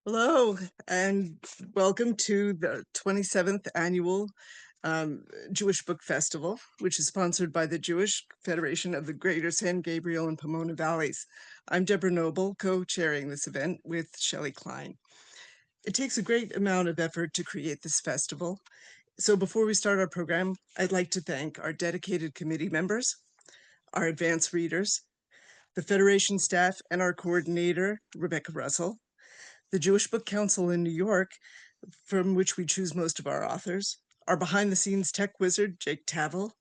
Hello, and welcome to the 27th Annual Jewish Book Festival, which is sponsored by the Jewish Federation of the Greater San Gabriel and Pomona Valleys. I'm Deborah Noble, co-chairing this event with Shelley Klein. It takes a great amount of effort to create this festival. So before we start our program, I'd like to thank our dedicated committee members, our advanced readers, the Federation staff, and our coordinator, Rebecca Russell, the Jewish Book Council in New York, from which we choose most of our authors, our behind-the-scenes tech wizard, Jake Tavel,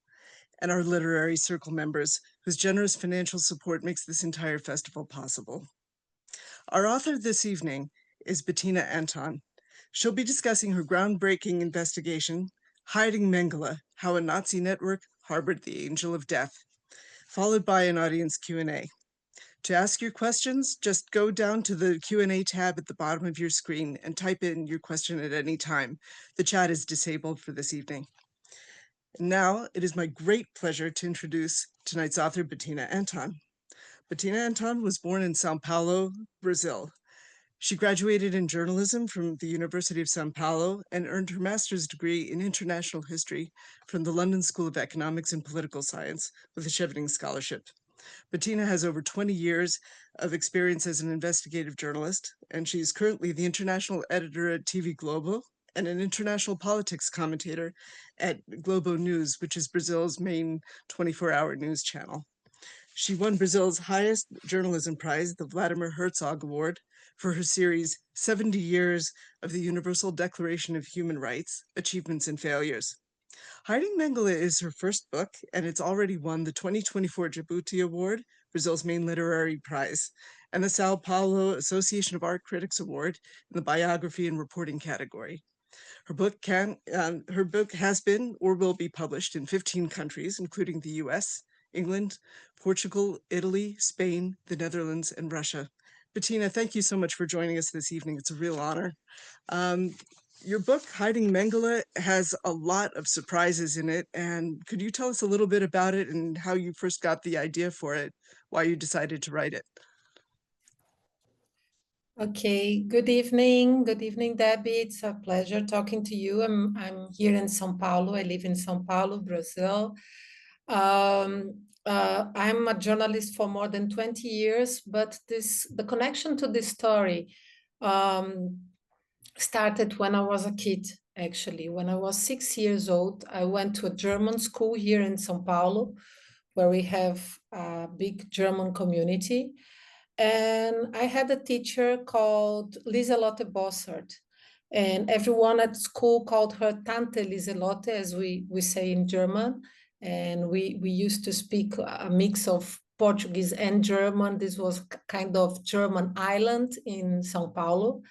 and our literary circle members, whose generous financial support makes this entire festival possible. Our author this evening is Betina Anton. She'll be discussing her groundbreaking investigation, Hiding Mengele, How a Nazi Network Harbored the Angel of Death, followed by an audience Q&A. To ask your questions, just go down to the Q&A tab at the bottom of your screen and type in your question at any time. The chat is disabled for this evening. And now, it is my great pleasure to introduce tonight's author, Betina Anton. Betina Anton was born in Sao Paulo, Brazil. She graduated in journalism from the University of Sao Paulo and earned her master's degree in international history from the London School of Economics and Political Science with a Chevening Scholarship. Betina has over 20 years of experience as an investigative journalist, and she's currently the international editor at TV Globo and an international politics commentator at Globo News, which is Brazil's main 24-hour news channel. She won Brazil's highest journalism prize, the Vladimir Herzog Award, for her series 70 Years of the Universal Declaration of Human Rights, Achievements and Failures. Hiding Mengele is her first book, and it's already won the 2024 Djibouti Award, Brazil's main literary prize, and the Sao Paulo Association of Art Critics Award in the biography and reporting category. Her book has been or will be published in 15 countries, including the US, England, Portugal, Italy, Spain, the Netherlands, and Russia. Betina, thank you so much for joining us this evening. It's a real honor. Your book, Hiding Mengele, has a lot of surprises in it. And could you tell us a little bit about it and how you first got the idea for it, why you decided to write it? Okay, good evening. Good evening, Debbie. It's a pleasure talking to you. I'm here in São Paulo. I live in São Paulo, Brazil. I'm a journalist for more than 20 years, but the connection to this story started when I was a kid, actually. When I was 6 years old, I went to a German school here in São Paulo, where we have a big German community. And I had a teacher called Lieselotte Bossert. And everyone at school called her Tante Lieselotte, as we say in German. And we used to speak a mix of Portuguese and German. This was kind of German island in São Paulo.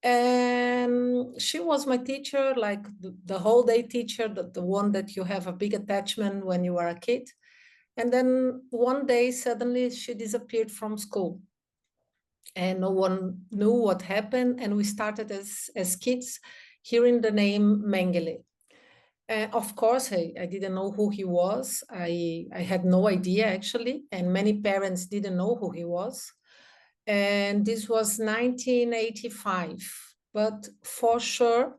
And she was my teacher, like the whole day teacher, the one that you have a big attachment when you are a kid. And then one day, suddenly, she disappeared from school. And no one knew what happened. And we started as kids hearing the name Mengele. Of course, I didn't know who he was. I had no idea, actually. And many parents didn't know who he was. And this was 1985. But for sure,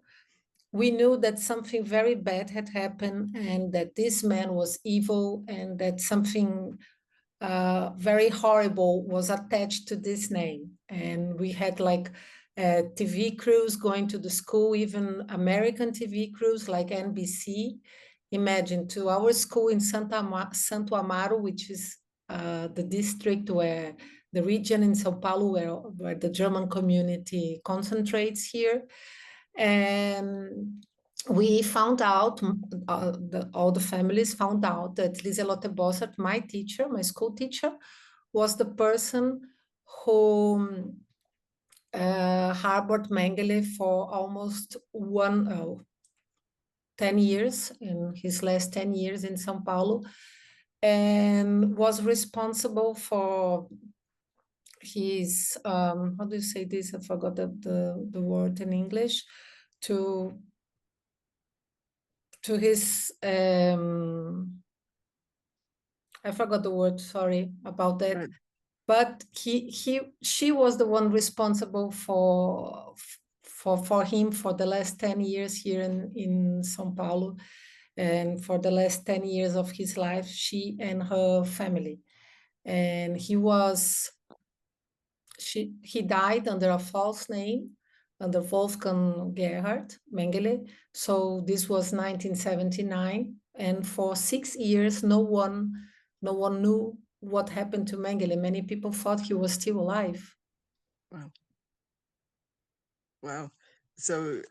we knew that something very bad had happened and that this man was evil and that something very horrible was attached to this name. And we had like TV crews going to the school, even American TV crews like NBC. Imagine, to our school in Santo Amaro, which is the district where the region in Sao Paulo where the German community concentrates here. And we found out, all the families found out that Lieselotte Bossert, my teacher, my school teacher, was the person who harbored Mengele for almost 10 years, in his last 10 years in São Paulo, and was responsible for his, how do you say this? I forgot the word in English, to his, I forgot the word, sorry about that. Right. but she was the one responsible for him for the last 10 years here in São Paulo, and for the last 10 years of his life, she and her family. And he died under a false name, under Wolfgang Gerhard Mengele. So this was 1979, and for 6 years, no one knew what happened to Mengele. Many people thought he was still alive. Wow. Wow. So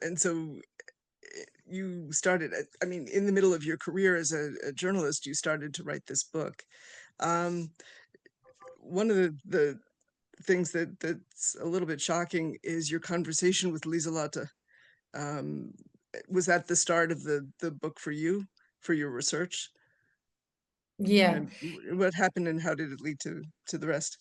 you started, I mean, in the middle of your career as a journalist, you started to write this book. One of the things that's a little bit shocking is your conversation with Lieselotte. Was that the start of the book for you, for your research? Yeah. And what happened and how did it lead to the rest?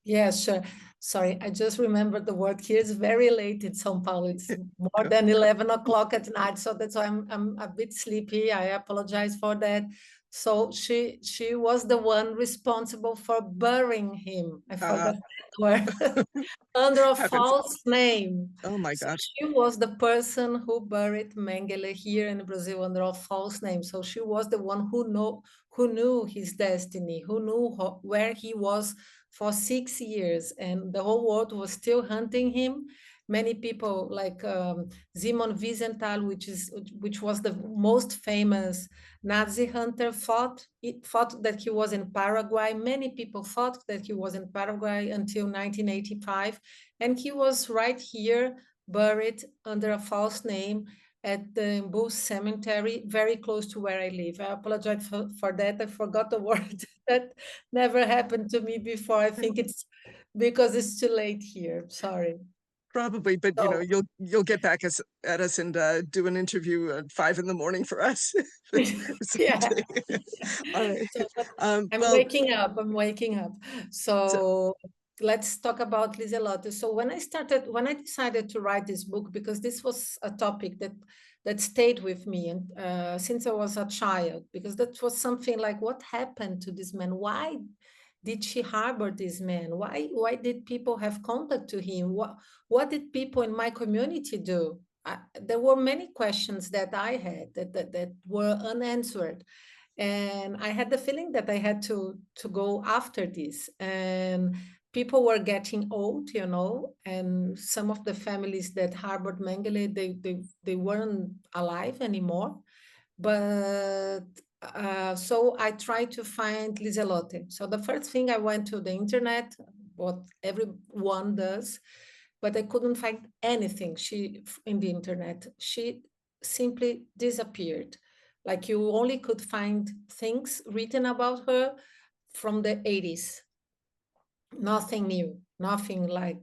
Yeah, sure. Sorry, I just remembered the word here. It's very late in São Paulo. It's more than 11 o'clock at night, so that's why I'm a bit sleepy. I apologize for that. So she was the one responsible for burying him. I Ah, forgot that word. Under a happens. false name. Oh my So God. she was the person who buried Mengele here in Brazil under a false name. So she was the one who knew his destiny, who knew where he was for 6 years, and the whole world was still hunting him. Many people like Simon Wiesenthal, which was the most famous Nazi hunter, thought that he was in Paraguay. Many people thought that he was in Paraguay until 1985, and he was right here, buried under a false name at the Embu Cemetery, very close to where I live. I apologize for that. I forgot the word. That never happened to me before. I think it's because it's too late here. Sorry. Probably, but you know, So, you'll get back at us and do an interview at 5 in the morning for us yeah. someday. All right. So, but I'm Well, waking up. I'm waking up. so, So let's talk about Lieselotte. So when I decided to write this book, because this was a topic that stayed with me, and since I was a child, because that was something like, what happened to this man? Why did she harbor this man? Why did people have contact to him? What did people in my community do? There were many questions that I had that were unanswered, and I had the feeling that I had to go after this. And people were getting old, and some of the families that harbored Mengele, they weren't alive anymore. But so I tried to find Lieselotte. So the first thing, I went to the internet, what everyone does, but I couldn't find anything in the internet. She simply disappeared. Like, you only could find things written about her from the 80s. Nothing new, nothing like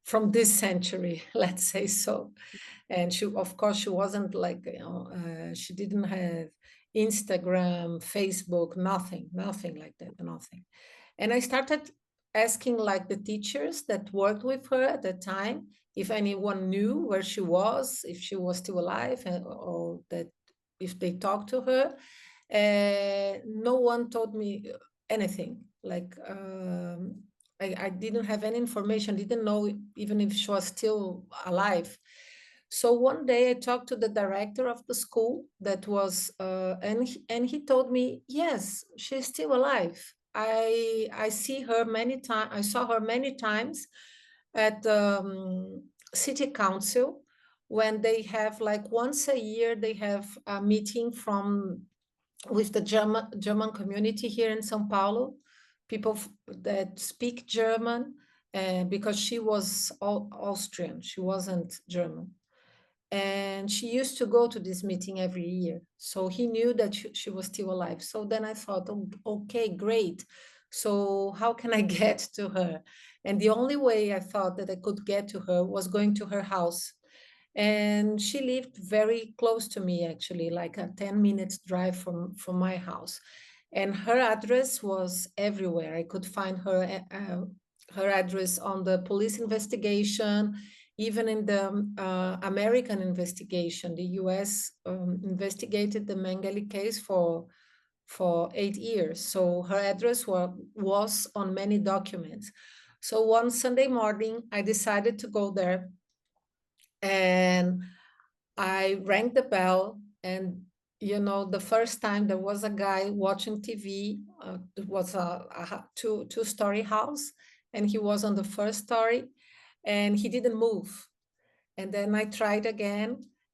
from this century, let's say so. And she, of course, she wasn't like, she didn't have Instagram, Facebook, nothing like that, nothing. And I started asking like the teachers that worked with her at the time, if anyone knew where she was, if she was still alive, or that if they talked to her. No one told me anything. Like, I didn't have any information, didn't know even if she was still alive. So one day I talked to the director of the school that was, and he told me, yes, she's still alive. I see her many times. I saw her many times at city council, when they have, like, once a year they have a meeting with the German community here in São Paulo, people that speak German, because she was Austrian, she wasn't German. And she used to go to this meeting every year. So he knew that she was still alive. So then I thought, oh, okay, great. So how can I get to her? And the only way I thought that I could get to her was going to her house. And she lived very close to me, actually, like a 10 minutes drive from my house. And her address was everywhere. I could find her address on the police investigation, even in the American investigation. The US investigated the Mengele case for 8 years. So her address was on many documents. So one Sunday morning, I decided to go there, and I rang the bell. And the first time there was a guy watching TV. It was a two-story house, and he was on the first story, and he didn't move. And then I tried again,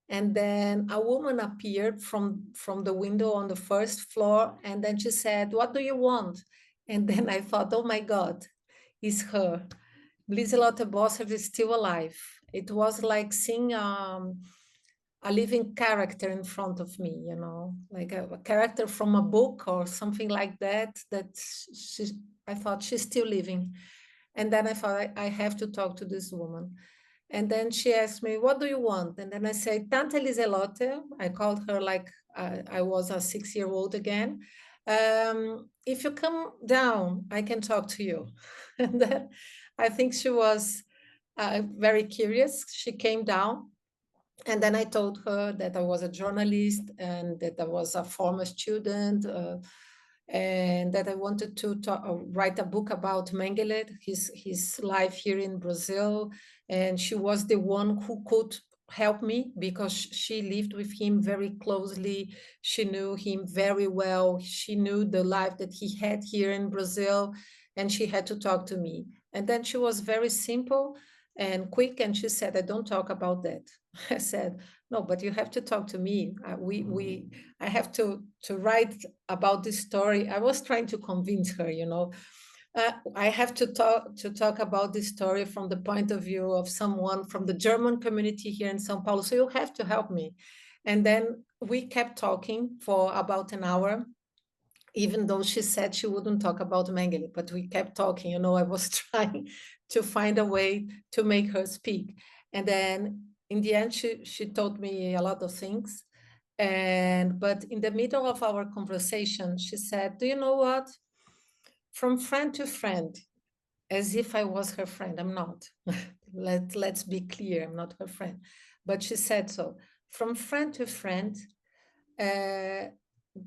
and then a woman appeared from the window on the first floor, and then she said, "What do you want?" And then I thought, oh my God, it's her. Liselotte Bosser is still alive. It was like seeing a living character in front of me, like a character from a book or something like that, I thought she's still living. And then I thought, I have to talk to this woman. And then she asked me, "What do you want?" And then I said, "Tante Liselotte." I called her like I was a 6-year-old again. "If you come down, I can talk to you." And then I think she was very curious. She came down, and then I told her that I was a journalist and that I was a former student, and that I wanted to write a book about Mengele, his life here in Brazil. And she was the one who could help me because she lived with him very closely. She knew him very well. She knew the life that he had here in Brazil, and she had to talk to me. And then she was very simple and quick, and she said, "I don't talk about that." I said, "No, but you have to talk to me. I have to write about this story." I was trying to convince her, I have to talk about this story from the point of view of someone from the German community here in São Paulo. So you have to help me. And then we kept talking for about an hour, even though she said she wouldn't talk about Mengele, but we kept talking. I was trying to find a way to make her speak. And then in the end, she told me a lot of things. But in the middle of our conversation, she said, "Do you know what? From friend to friend," as if I was her friend. I'm not. Let's be clear, I'm not her friend. But she said so. "From friend to friend, uh,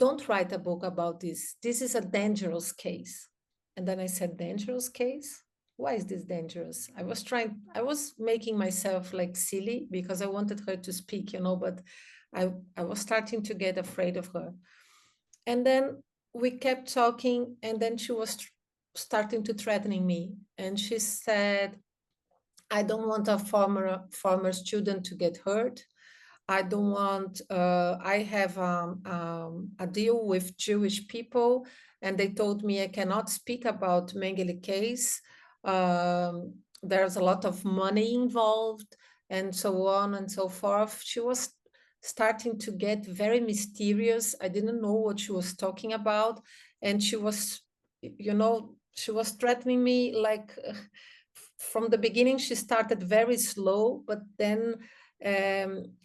don't write a book about this. This is a dangerous case." And then I said, "Dangerous case? Why is this dangerous?" I was making myself like silly because I wanted her to speak, but I was starting to get afraid of her. And then we kept talking, and then she was starting to threatening me. And she said, "I don't want a former student to get hurt. I don't want, I have a deal with Jewish people, and they told me I cannot speak about Mengele case. There's a lot of money involved," and so on and so forth. She was starting to get very mysterious. I didn't know what she was talking about. And she was threatening me like from the beginning. She started very slow, but then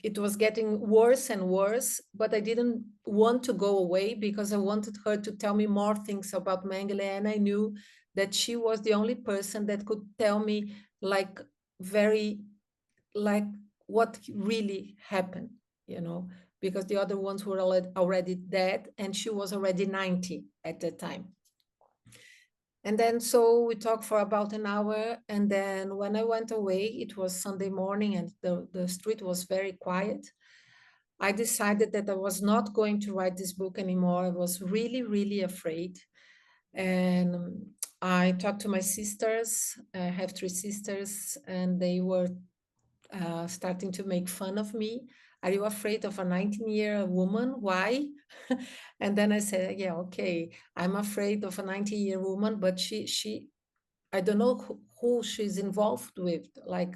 it was getting worse and worse. But I didn't want to go away because I wanted her to tell me more things about Mengele, and I knew that she was the only person that could tell me like very like what really happened, because the other ones were already dead, and she was already 90 at the time. And then so we talked for about an hour. And then when I went away, it was Sunday morning and the street was very quiet. I decided that I was not going to write this book anymore. I was really, really afraid. And I talked to my sisters. I have 3 sisters, and they were starting to make fun of me. "Are you afraid of a 19-year woman? Why?" And then I said, "Yeah, okay, I'm afraid of a 90-year woman, but I don't know who she's involved with, like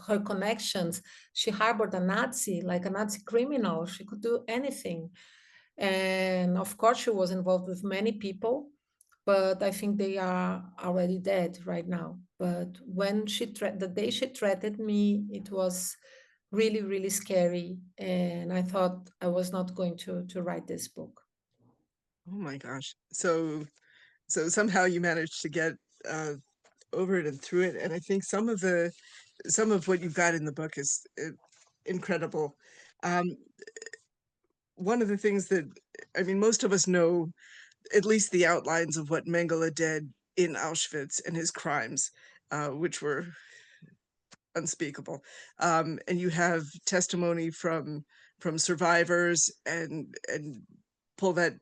her connections. She harbored a Nazi, like a Nazi criminal. She could do anything. And of course, she was involved with many people, but I think they are already dead right now. But when the day she threatened me, it was really, really scary. And I thought I was not going to write this book." Oh my gosh. So somehow you managed to get uh, over it and through it. And I think some of what you've got in the book is incredible. Um, One of the things that I mean, most of us know at least the outlines of what Mengele did in Auschwitz and his crimes, which were unspeakable. And you have testimony from survivors and pull that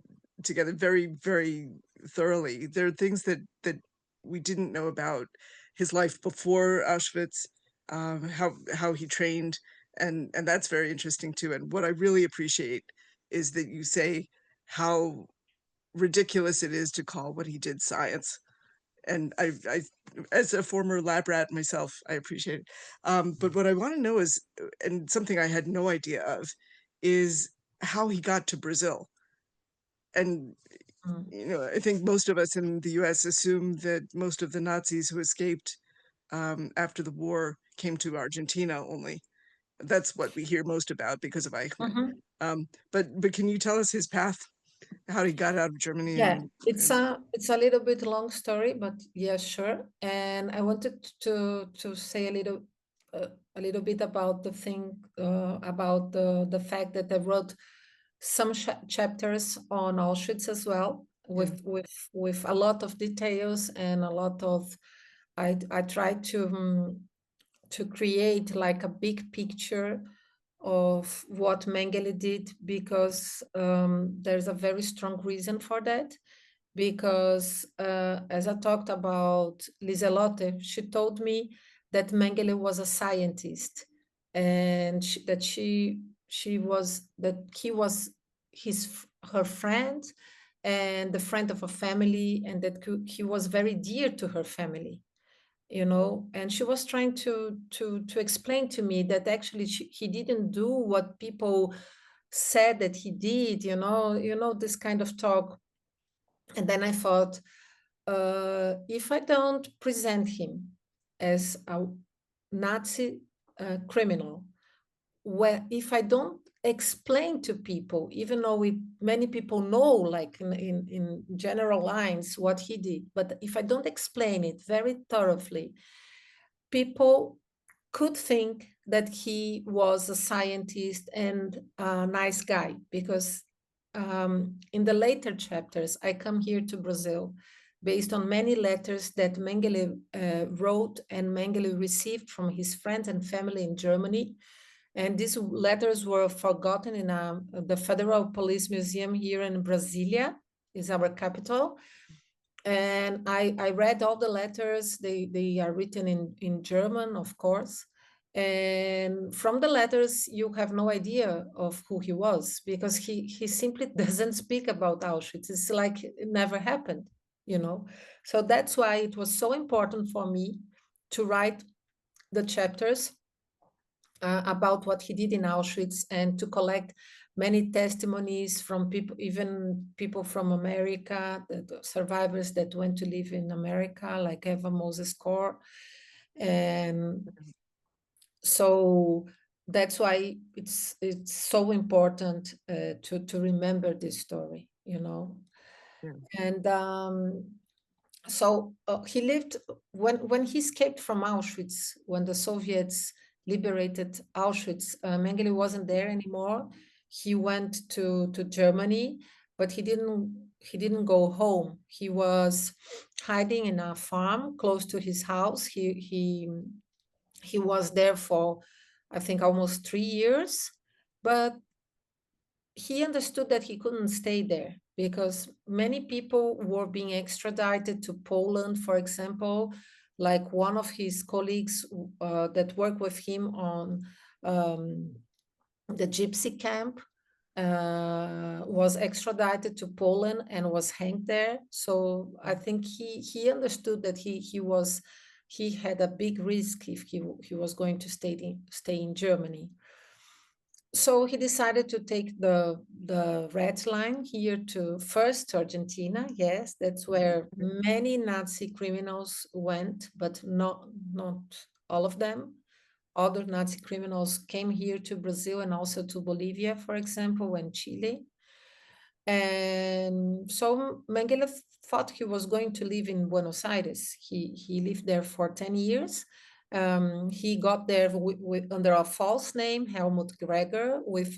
together very, very thoroughly. There are things that we didn't know about his life before Auschwitz, how he trained, and that's very interesting too. And what I really appreciate is that you say how ridiculous it is to call what he did science. And I as a former lab rat myself, I appreciate it. But what I want to know is, and something I had no idea of, is how he got to Brazil. And Mm. I think most of us in the U.S. assume that most of the Nazis who escaped after the war came to Argentina only. That's what we hear most about because of Eichmann. Mhm. But can you tell us his path, how he got out of Germany Yeah, and it's a little bit long story, but yeah, sure. And I wanted to say a little bit about the thing about the fact that I wrote some chapters on Auschwitz as well, yeah, with a lot of details and a lot of I tried to create like a big picture of what Mengele did because there's a very strong reason for that. Because as I talked about Liselotte, she told me that Mengele was a scientist and that he was her friend and the friend of a family and that he was very dear to her family, and she was trying to explain to me that actually he didn't do what people said that he did, this kind of talk. And then I thought, if I don't present him as a Nazi criminal, where if I don't explain to people, even though many people know, like in general lines, what he did, but if I don't explain it very thoroughly, people could think that he was a scientist and a nice guy because in the later chapters, I come here to Brazil based on many letters that Mengele wrote and Mengele received from his friends and family in Germany. And these letters were forgotten in the Federal Police Museum here in Brasilia, is our capital. And I read all the letters. They are written in German, of course. And from the letters, you have no idea of who he was because he simply doesn't speak about Auschwitz. It's like it never happened. So that's why it was so important for me to write the chapters about what he did in Auschwitz and to collect many testimonies from people, even people from America, the survivors that went to live in America, like Eva Moses Core. And so that's why it's so important to remember this story. yeah, And so he lived when he escaped from Auschwitz, when the Soviets liberated Auschwitz. Mengele wasn't there anymore. He went to Germany, but he didn't go home. He was hiding in a farm close to his house. He was there for, I think, almost 3 years, but he understood that he couldn't stay there because many people were being extradited to Poland, for example. Like one of his colleagues that worked with him on um, the gypsy camp was extradited to Poland and was hanged there. So I think he understood that he had a big risk if he was going to stay in Germany. So he decided to take the red line here to first Argentina. Yes, that's where many Nazi criminals went, but not all of them. Other Nazi criminals came here to Brazil and also to Bolivia, for example, and Chile. And so Mengele thought he was going to live in Buenos Aires. He lived there for 10 years. He got there under a false name, Helmut Gregor, with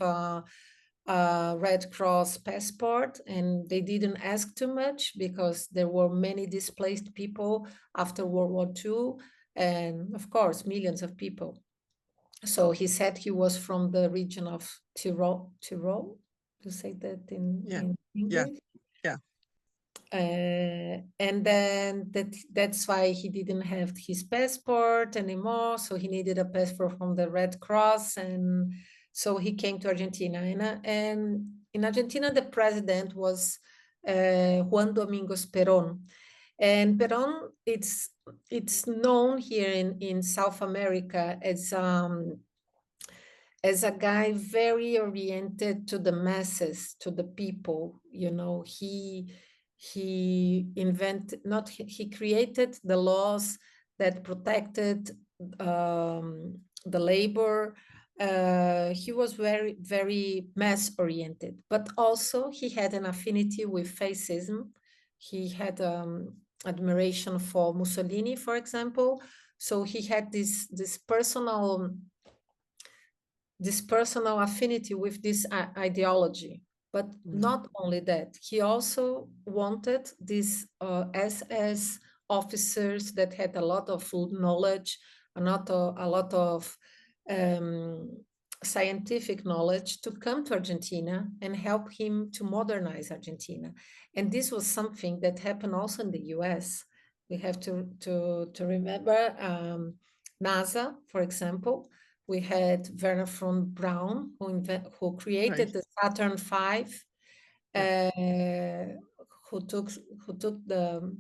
a Red Cross passport, and they didn't ask too much because there were many displaced people after World War II, and of course, millions of people. So he said he was from the region of Tyrol. You say that Yeah. in Yeah. English? Yeah. And then that's why he didn't have his passport anymore. So he needed a passport from the Red Cross, and so he came to Argentina. And in Argentina, the president was Juan Domingos Perón. And Perón, it's known here in South America as a guy very oriented to the masses, to the people. You know, he invented, not he created the laws that protected the labor. He was very, very mass oriented, but also he had an affinity with fascism. He had admiration for Mussolini, for example. So he had this personal affinity with this ideology. But not only that, he also wanted these SS officers that had a lot of knowledge, a lot of um, scientific knowledge to come to Argentina and help him to modernize Argentina. And this was something that happened also in the US. We have to remember NASA, for example. We had Werner von Braun, who Right. created the Saturn V, Yeah. uh, who took who took the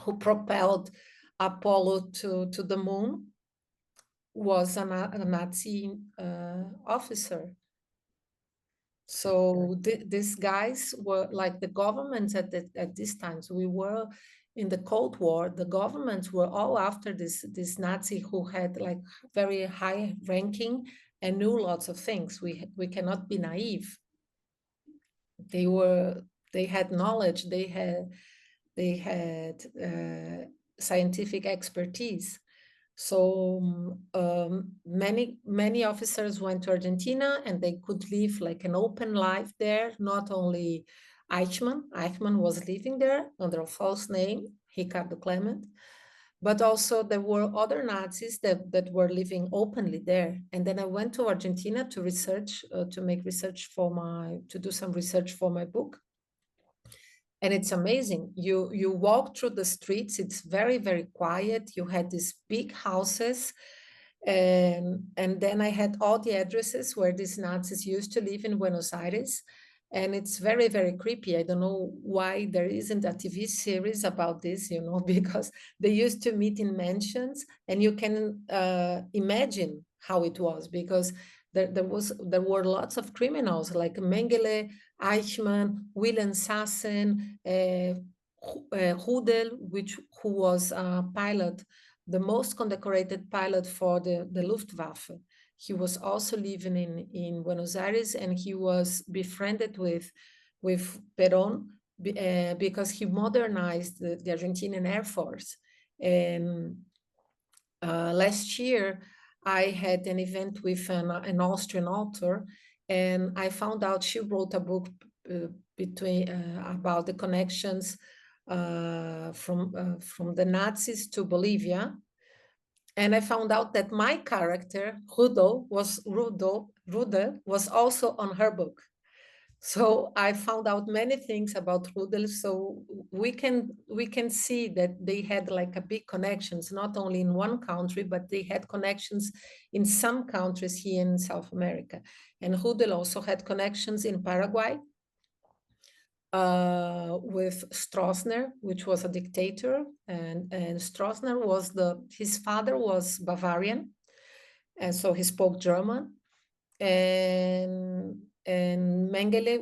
who propelled Apollo to the moon, was a Nazi officer. So these guys were like the governments at this time. So we were in the Cold War. The governments were all after this Nazi who had like very high ranking and knew lots of things. We cannot be naive. They had knowledge. They had scientific expertise. So many officers went to Argentina, and they could live like an open life there. Not only Eichmann was living there under a false name, Ricardo Clement, but also there were other Nazis that were living openly there. And then I went to Argentina to research, to do some research for my book. And it's amazing. You walk through the streets, it's very, very quiet. You had these big houses, and then I had all the addresses where these Nazis used to live in Buenos Aires. And it's very, very creepy. I don't know why there isn't a TV series about this, because they used to meet in mansions, and you can imagine how it was, because there were lots of criminals like Mengele, Eichmann, Wilhelm Sassen, Rudel, who was a pilot, the most condecorated pilot for the Luftwaffe. He was also living in Buenos Aires, and he was befriended with Perón because he modernized the Argentinian Air Force. And last year, I had an event with an Austrian author, and I found out she wrote a book about the connections from the Nazis to Bolivia. And I found out that my character, Rudel, was also on her book. So I found out many things about Rudel. So we can see that they had like a big connections, not only in one country, but they had connections in some countries here in South America. And Rudel also had connections in Paraguay with Stroessner, which was a dictator, and Stroessner his father was Bavarian, and so he spoke German. And Mengele,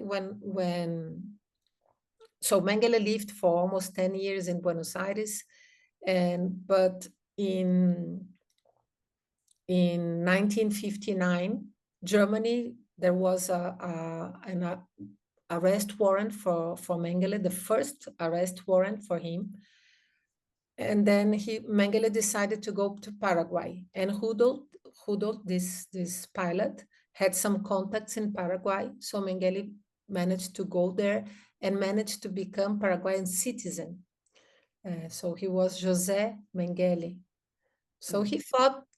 so Mengele lived for almost 10 years in Buenos Aires, but in 1959, Germany, there was an arrest warrant for Mengele, the first arrest warrant for him. And then Mengele decided to go to Paraguay, and Rudolf, this pilot, had some contacts in Paraguay. So Mengele managed to go there and managed to become Paraguayan citizen. So he was José Mengele. So Mm.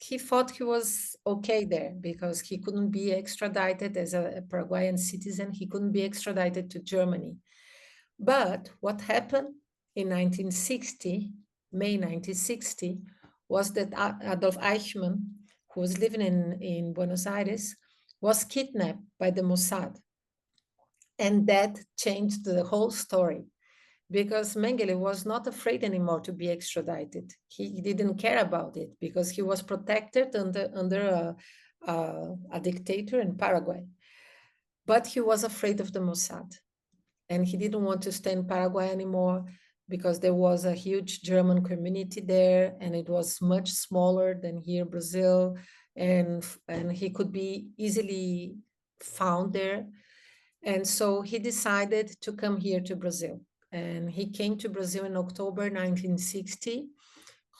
he thought he was okay there because he couldn't be extradited as a Paraguayan citizen. He couldn't be extradited to Germany. But what happened in 1960, May 1960, was that Adolf Eichmann, who was living in Buenos Aires, was kidnapped by the Mossad. And that changed the whole story because Mengele was not afraid anymore to be extradited. He didn't care about it because he was protected under a dictator in Paraguay. But he was afraid of the Mossad, and he didn't want to stay in Paraguay anymore because there was a huge German community there, and it was much smaller than here, Brazil, and he could be easily found there. And so he decided to come here to Brazil. And he came to Brazil in October 1960.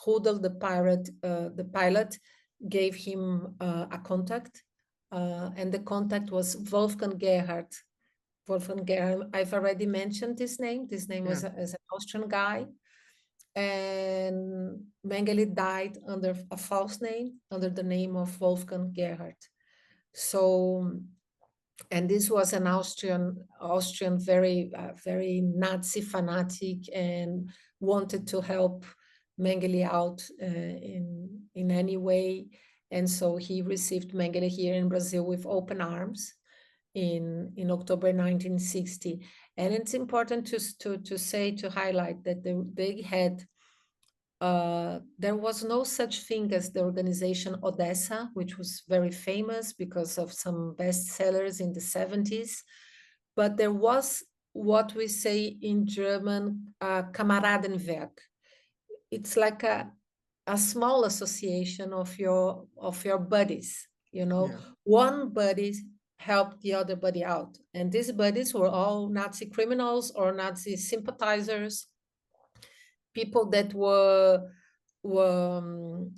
Rudolf, the pilot, gave him a contact, and the contact was Wolfgang Gerhardt. Wolfgang Gerhardt, I've already mentioned this name. This name Yeah. was as an Austrian guy. And Mengele died under a false name, under the name of Wolfgang Gerhardt. So, and this was an Austrian, very Nazi fanatic, and wanted to help Mengele out in any way. And so he received Mengele here in Brazil with open arms in October 1960. And it's important to say, to highlight that they had there was no such thing as the organization Odessa, which was very famous because of some bestsellers in the 70s. But there was what we say in German, Kameradenwerk. It's like a small association of your buddies. Yeah. One buddy helped the other buddy out. And these buddies were all Nazi criminals or Nazi sympathizers, people that were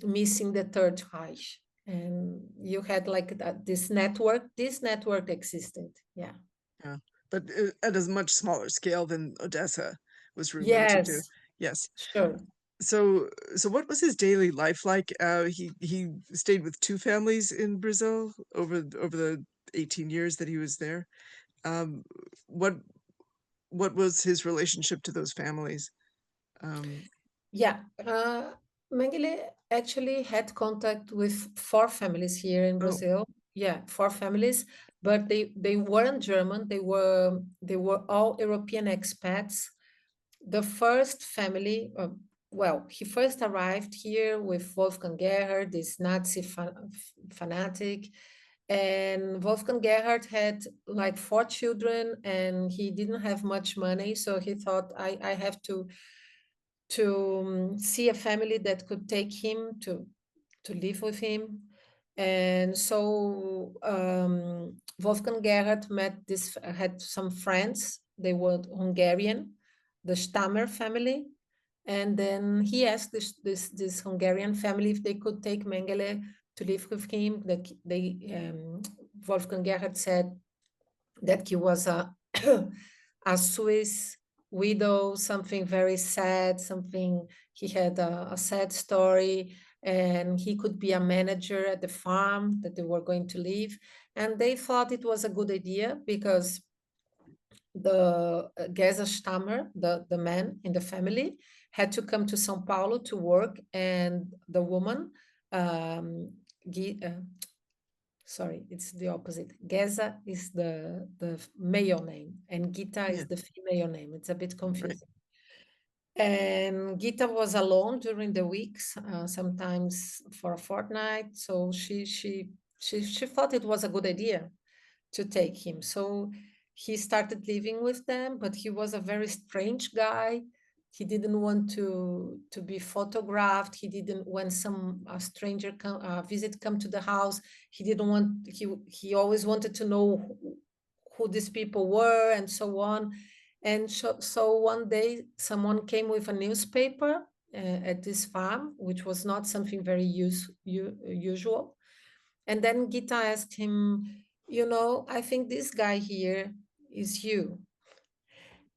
missing the Third Reich. And you had like this network. This network existed. Yeah. Yeah. But at a much smaller scale than Odessa was rumored to do. Yes, Yes. sure. So, what was his daily life like? He stayed with two families in Brazil over the 18 years that he was there. Um, what was his relationship to those families? Um, Yeah. Mengele actually had contact with four families here in oh, Brazil. Yeah, four families, but they weren't German. They were all European expats. The first family, well, he first arrived here with Wolfgang Gerhard, this Nazi fanatic. And Wolfgang Gerhard had like four children and he didn't have much money. So he thought, I have to see a family that could take him to live with him. And so Wolfgang Gerhard had some friends. They were Hungarian, the Stammer family. And then he asked this Hungarian family if they could take Mengele to live with him. That Wolfgang Gerhard said that he was a Swiss widow, something very sad, something he had a sad story, and he could be a manager at the farm that they were going to live. And they thought it was a good idea because the Gesa Stammer, the man in the family, had to come to São Paulo to work, and the woman, um, sorry, it's the opposite. Geza is the male name, and Gita yeah, is the female name. It's a bit right. confusing. And Gita was alone during the weeks, sometimes for a fortnight. So she thought it was a good idea to take him. So he started living with them, but he was a very strange guy. He didn't want to be photographed. He didn't, when a stranger visit come to the house, he didn't want, he always wanted to know who these people were and so on. And so one day someone came with a newspaper at this farm, which was not something very usual. And then Gita asked him, I think this guy here is you.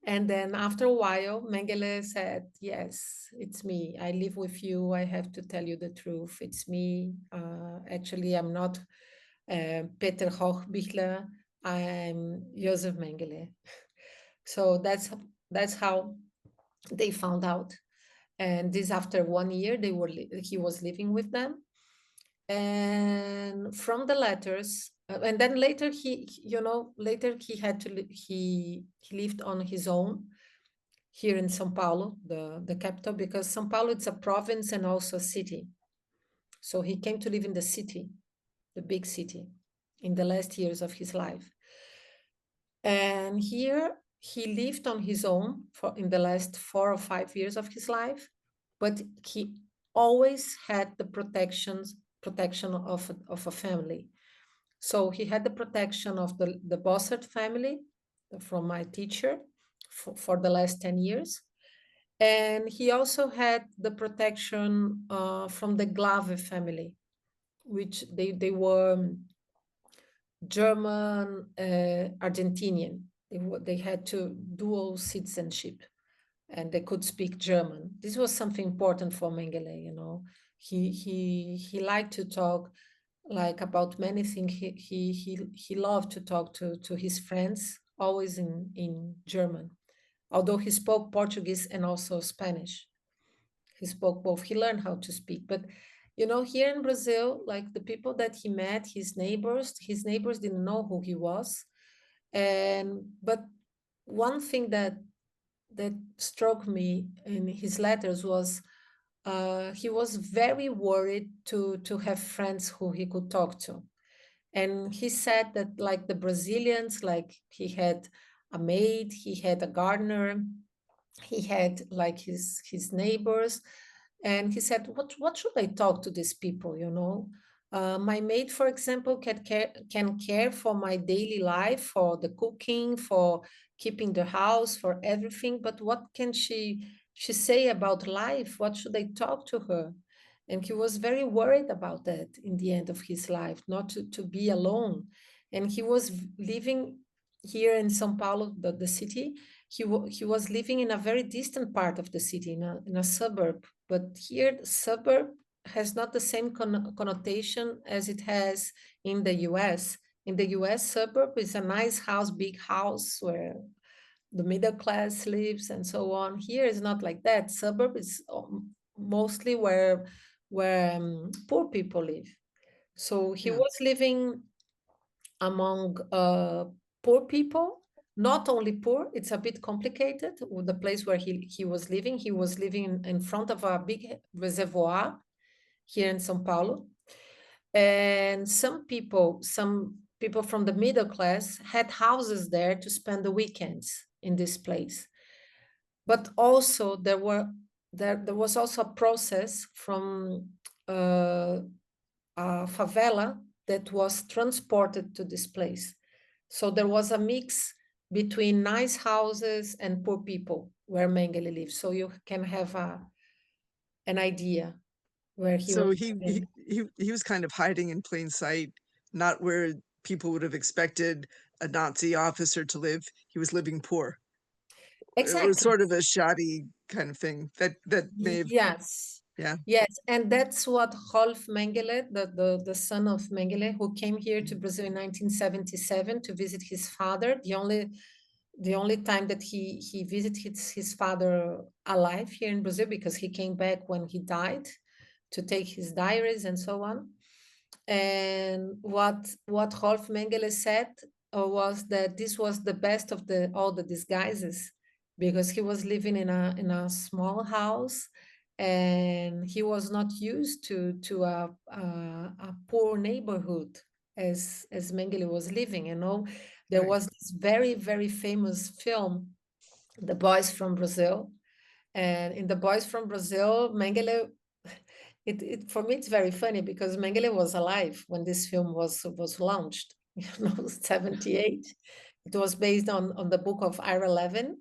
And then after a while, Mengele said, yes, it's me. I live with you. I have to tell you the truth. It's me. Actually, I'm not Peter Hochbichler. I'm Joseph Mengele. So that's how they found out. And this after 1 year, he was living with them. And from the letters, and then later later he had to he lived on his own here in São Paulo, the capital, because São Paulo it's a province and also a city. So he came to live in the city, the big city, in the last years of his life. And here he lived on his own for in the last 4 or 5 years of his life, but he always had the protection of a family. So he had the protection of the Bossert family from my teacher for the last 10 years. And he also had the protection from the Glave family, which they were German, Argentinian. They had to dual citizenship and they could speak German. This was something important for Mengele. He liked to talk like about many things. He loved to talk to his friends, always in German, although he spoke Portuguese and also Spanish. He spoke both. He learned how to speak. But here in Brazil, like the people that he met, his neighbors didn't know who he was. But one thing that struck me in his letters was he was very worried to have friends who he could talk to. And he said that like the Brazilians, like he had a maid, he had a gardener, he had like his neighbors, and he said, what should I talk to these people, my maid, for example, can care for my daily life, for the cooking, for keeping the house, for everything, but what can she say about life? What should I talk to her? And he was very worried about that in the end of his life, not to be alone. And he was living here in São Paulo, the city. He was living in a very distant part of the city, in a suburb. But here, the suburb has not the same connotation as it has in the US. In the US, suburb is a nice house, big house where the middle class lives and so on. Here is not like that. Suburb is mostly where poor people live. So he Yeah. was living among poor people, not only poor, it's a bit complicated. With the place where he was living in front of a big reservoir here in São Paulo. And some people from the middle class had houses there to spend the weekends in this place. But also there was also a process from a favela that was transported to this place. So there was a mix between nice houses and poor people where Mengele lives. So you can have an idea where he So was living. he was kind of hiding in plain sight, not where people would have expected a Nazi officer to live. He was living poor. It was Exactly. sort of a shoddy kind of thing that may have, Yes. yeah. Yes, and that's what Rolf Mengele, the son of Mengele, who came here to Brazil in 1977 to visit his father, the only time that he visited his father alive here in Brazil, because he came back when he died to take his diaries and so on. And what Rolf Mengele said was that this was the best of all the disguises, because he was living in a small house and he was not used to a poor neighborhood as Mengele was living. There Right. was this very, very famous film, The Boys from Brazil. And in The Boys from Brazil, Mengele, for me it's very funny because Mengele was alive when this film was launched, 78. It was based on the book of Ira Levin.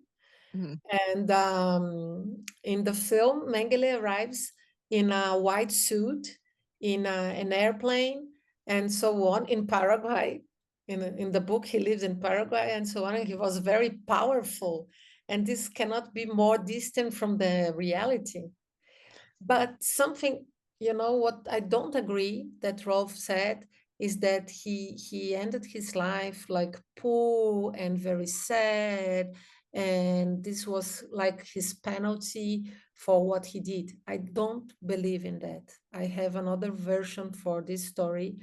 Mhm. And in the film, Mengele arrives in a white suit, in an airplane, and so on in Paraguay, in the book, he lives in Paraguay and so on, and he was very powerful. And this cannot be more distant from the reality. But something, what I don't agree that Rolf said is that he ended his life like poor and very sad, and this was like his penalty for what he did. I don't believe in that. I have another version for this story,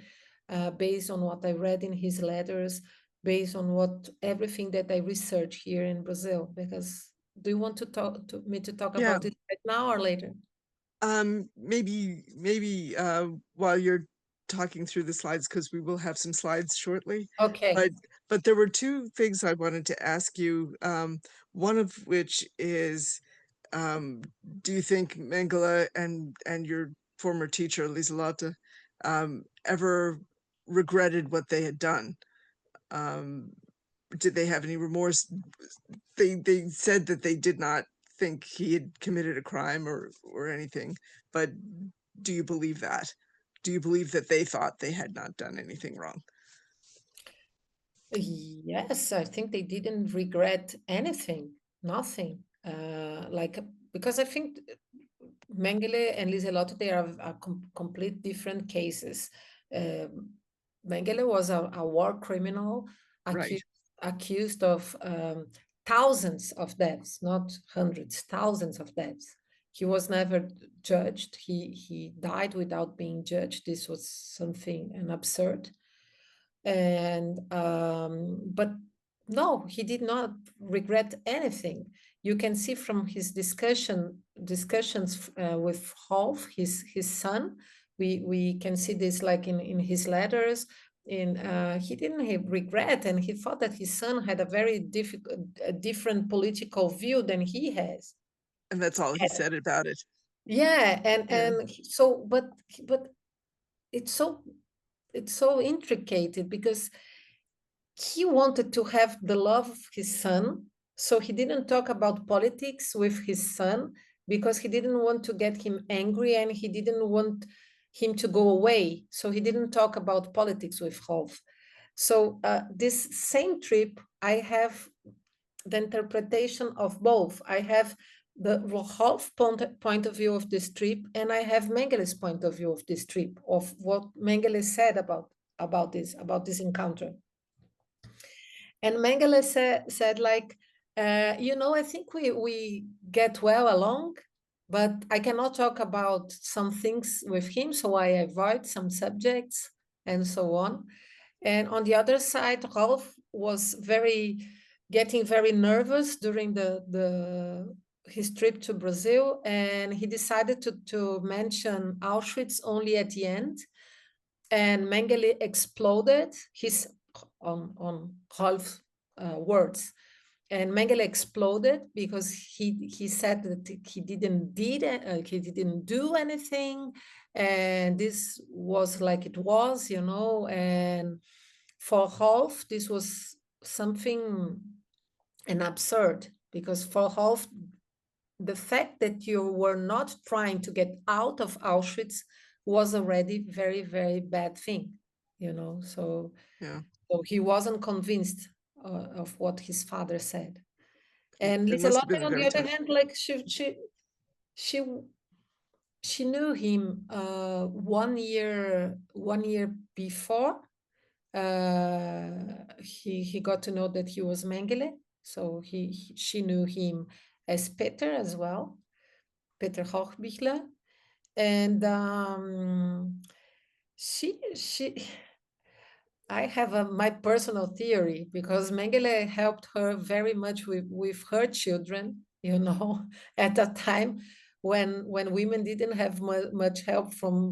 based on what I read in his letters, based on what everything that I researched here in Brazil. Because do you want to talk Yeah. about it right now or later? Maybe while you're talking through the slides, because we will have some slides shortly. Okay. But there were two things I wanted to ask you. One of which is, do you think Mengele and your former teacher Lieselotte ever regretted what they had done? Did they have any remorse? They said that they did not think he had committed a crime or anything, but do you believe that? Do you believe that they thought they had not done anything wrong? Yes, I think they didn't regret anything, nothing. Because I think Mengele and Lieselotte, they are complete different cases. Um, Mengele was a war criminal Right. accused of thousands of deaths, not hundreds, thousands of deaths. He was never judged. He died without being judged. This was something an absurd. And but no, he did not regret anything. You can see from his discussions with Rolf, his son. We can see this like in his letters. He didn't have regret, and he thought that his son had a very different political view than he has. And that's all he said about it. Yeah, Yeah. so but it's so intricate because he wanted to have the love of his son. So he didn't talk about politics with his son because he didn't want to get him angry and he didn't want him to go away. So he didn't talk about politics with Rolf. So this same trip, I have the interpretation of both. I have the Rolf point of view of this trip, and I have Mengele's point of view of this trip, of what Mengele said about this encounter. And Mengele said like, I think we get well along, but I cannot talk about some things with him, so I avoid some subjects and so on. And on the other side, Rolf was getting very nervous during his trip to Brazil, and he decided to mention Auschwitz only at the end. And Mengele exploded on Rolf's words. And Mengele exploded because he said that he didn't do anything, and this was like it was, And for Rolf, this was something an absurd, because for Rolf, the fact that you were not trying to get out of Auschwitz was already very, very bad thing, So, Yeah. so he wasn't convinced of what his father said. And It must have Lieselotte, been on the very other tough. hand, like she she knew him 1 year before. He got to know that he was Mengele, so she knew him as Peter as well, Peter Hochbichler, and she I have my personal theory, because Mengele helped her very much with her children, at a time when women didn't have much help from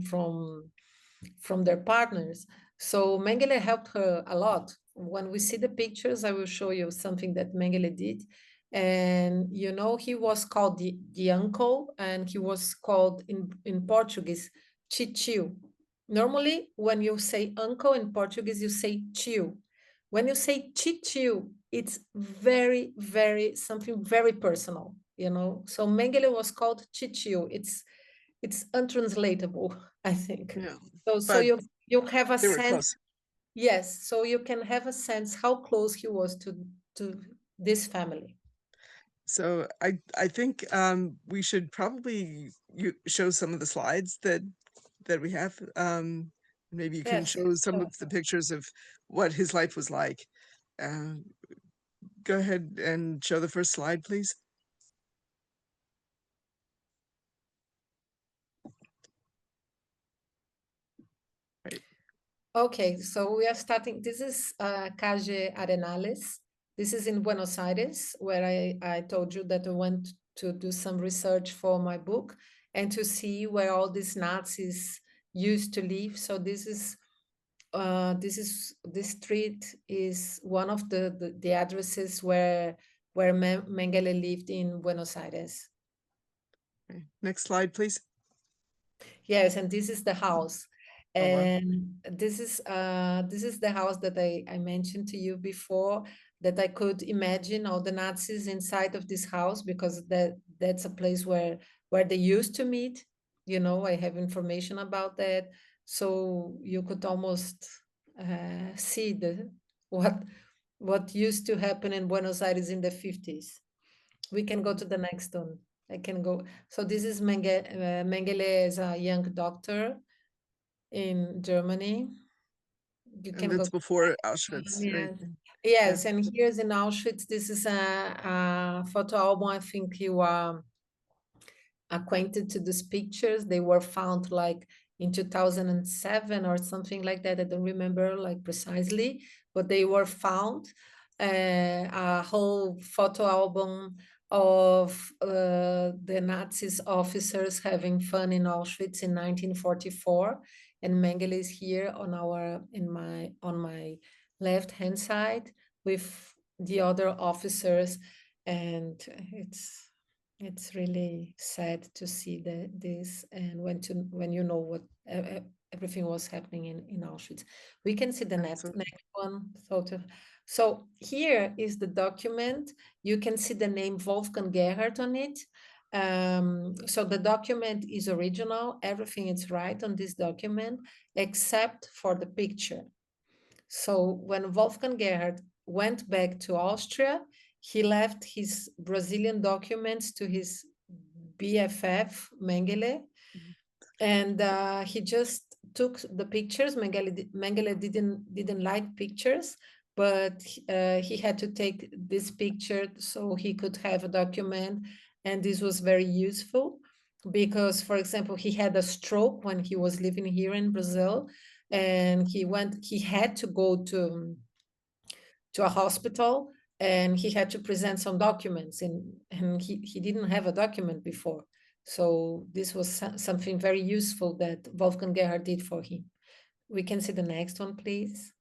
their partners. So Mengele helped her a lot. When we see the pictures, I will show you something that Mengele did. And he was called the uncle, and he was called in Portuguese titio. Normally, when you say uncle in Portuguese, you say tio. When you say titio, it's very, very something very personal, So Mengele was called titio. It's untranslatable, I think. Yeah. So But you have a they were sense, close. Yes, so you can have a sense how close he was to this family. So I think we should probably show some of the slides that we have. Maybe you can Yes, show some sure. of the pictures of what his life was like. Uh, Go ahead and show the first slide, please. Right. Okay, so we are starting. This is Calle Arenales. This is in Buenos Aires, where I told you that I went to do some research for my book and to see where all these Nazis used to live. So this street is one of the addresses where Mengele lived in Buenos Aires. Okay. Next slide, please. Yes, and this is the house. Oh, wow. And this is the house that I mentioned to you before, that I could imagine all the Nazis inside of this house, because that's a place where they used to meet. You know, I have information about that. So you could almost see the what what used to happen in Buenos Aires in the 50s. We can go to the next one. I can go. So this is Mengele as a young doctor in Germany. You And can go that's to the before next one. Auschwitz, right? Yes. Yeah. Yes, and here's in Auschwitz. This is a photo album. I think you are acquainted to these pictures. They were found like in 2007 or something like that. I don't remember like precisely, but they were found. A whole photo album of the Nazis officers having fun in Auschwitz in 1944, and Mengele is here on my left hand side with the other officers, and it's really sad to see this, and when you know what everything was happening in Auschwitz. We can see the Absolutely. next one. So here is the document. You can see the name Wolfgang Gerhard on it. So the document is original. Everything is right on this document, except for the picture. So when Wolfgang Gerhard went back to Austria, he left his Brazilian documents to his BFF, Mengele, Mhm. and he just took the pictures. Mengele didn't like pictures, but he had to take this picture so he could have a document, and this was very useful because, for example, he had a stroke when he was living here in Brazil, and he had to go to a hospital, and he had to present some documents, and he didn't have a document before. So this was something very useful that Wolfgang Gerhard did for him. We can see the next one, please.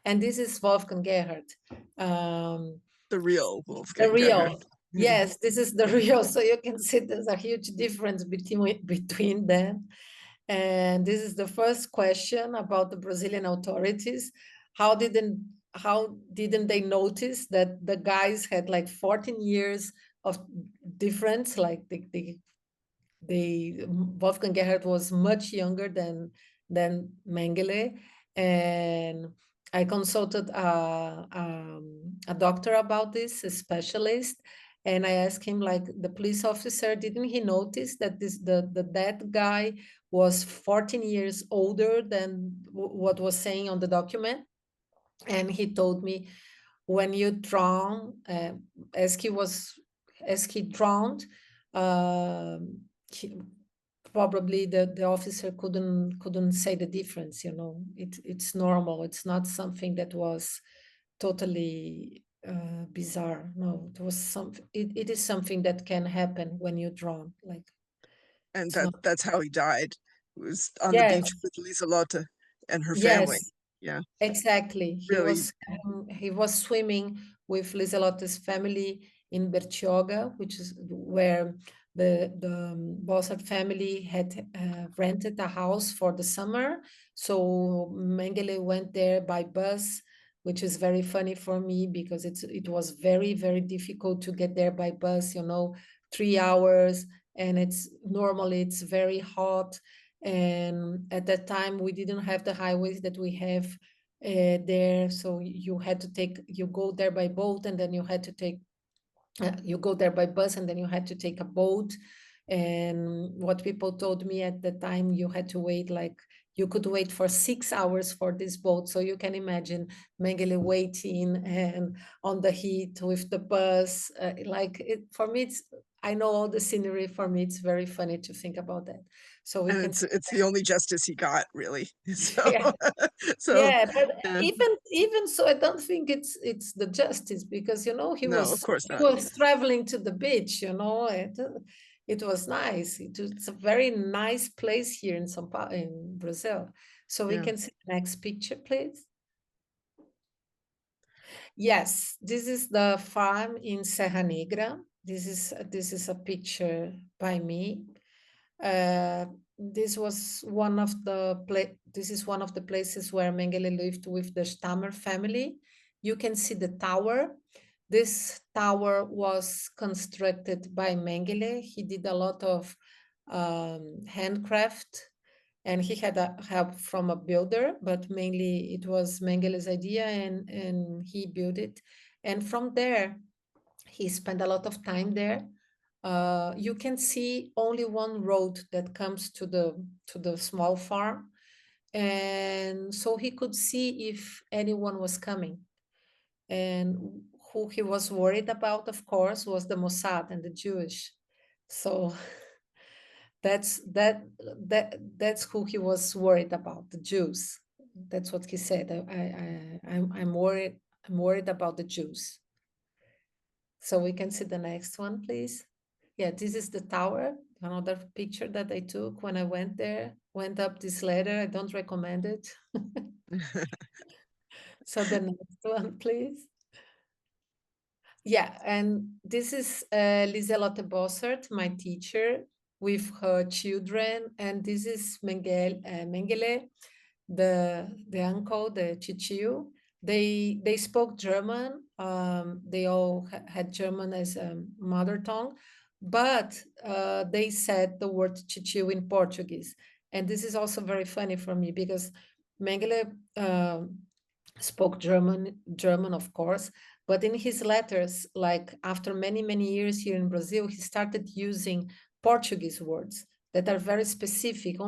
And this is Wolfgang Gerhard. Um, The real the Wolfgang Gerhard. real. Yes, this is the real. So you can see there's a huge difference between them. And this is the first question about the Brazilian authorities. How didn't they notice that the guys had like 14 years of difference? Like Wolfgang Gerhard was much younger than Mengele, and I consulted a doctor about this, a specialist, and I asked him, like, the police officer, didn't he notice that the dead guy was 14 years older than what was saying on the document? And he told me, when you drown, as he drowned, um, he, probably the officer couldn't say the difference. It's normal. It's not something that was totally bizarre. No, it was something. It is something that can happen when you drown. Like, And it's not. that's how he died. He was on the beach Yes, with Lisa Lotte and her family. yes. Yeah, Exactly. really. He was swimming with Liselotte's family in Bertioga, which is where the Bossart family had rented a house for the summer. So Mengele went there by bus, which is very funny for me because it was very, very difficult to get there by bus, 3 hours, and it's very hot. And at that time we didn't have the highways that we have there. So you had to you go there by boat, and then you had to take, you go there by bus, and then you had to take a boat. And what people told me at the time, you had to wait, like you could wait for 6 hours for this boat. So you can imagine Mengele waiting and on the heat with the bus. Like it, for me, I know all the scenery. For me, it's very funny to think about that. So we And can see. it's the only justice he got, really. So Yeah, so yeah, but yeah. even so, I don't think it's the justice, because No, of course he not. was traveling to the beach, it was nice. It's a very nice place here in São Paulo, in Brazil. So we Yeah. can see the next picture, please. Yes, this is the farm in Serra Negra. This is a picture by me. Uh, this is one of the places where Mengele lived with the Stammer family. You can see the tower. This tower was constructed by Mengele. He did a lot of handcraft, and he had help from a builder, but mainly it was Mengele's idea, and he built it. And from there, he spent a lot of time there. You can see only one road that comes to the small farm, and so he could see if anyone was coming. And who he was worried about, of course, was the Mossad and the Jewish. So that's who he was worried about, the Jews. That's what he said. I'm worried. I'm worried about the Jews. So we can see the next one, please. Yeah, this is the tower. Another picture that I took when I went there, went up this ladder. I don't recommend it. So the next one, please. Yeah, and this is Liselotte Bossert, my teacher, with her children. And this is Mengele, the uncle, the Chichiu. They spoke German. They all had German as a mother tongue, but they said the word Chichiu in Portuguese. And this is also very funny for me, because Mengele spoke German, of course, but in his letters, like after many, many years here in Brazil, he started using Portuguese words that are very specific.